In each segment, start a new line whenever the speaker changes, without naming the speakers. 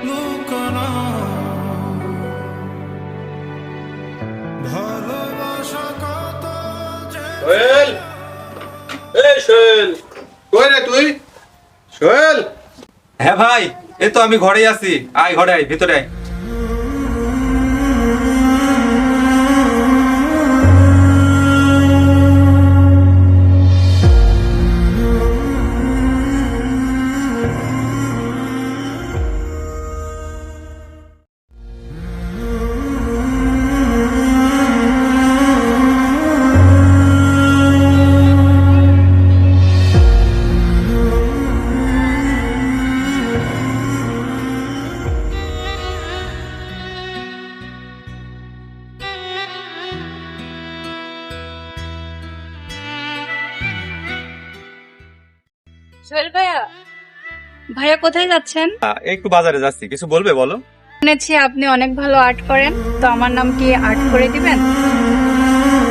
লুকানো ভালোবাসা কত যে
সোহেল, এই সোহেল, কই রে তুই? সোহেল,
হ্যাঁ ভাই, এই তো আমি ঘরেই আছি। আয় ঘরে, আয় ভিতরে আয়।
সোহেল ভাইয়া, ভাইয়া কোথায় যাচ্ছেন?
একটু বাজারে যাচ্ছি, কিছু বলবে বলো।
শুনেছি আপনি অনেক ভালো আর্ট করেন, তো আমার নাম কি আর্ট করে দিবেন?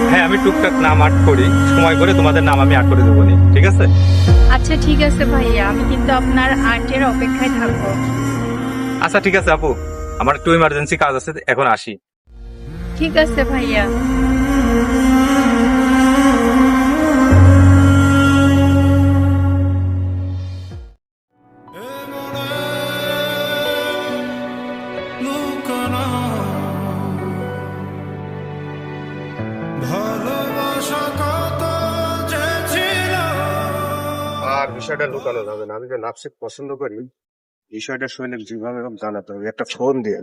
হ্যাঁ, আমি টুকটাক নাম আর্ট করি, সময় করে তোমাদের নাম আমি আর্ট করে দেবো নি, ঠিক আছে?
আচ্ছা ঠিক আছে ভাইয়া, আমি কিন্তু আপনার আর্টের অপেক্ষায় থাকবো।
আচ্ছা ঠিক আছে আপু, আমার একটু ইমার্জেন্সি কাজ আছে, এখন আসি।
ঠিক আছে ভাইয়া।
লুকানো ভালোবাসা কত যে ছিল।
আর বিষয়টা লুকানো যাবে না। আমি যে নাফসিক পছন্দ করি, বিষয়টা শৈলেক যেভাবে হোক জানাতে হবে। একটা ফোন দিয়ে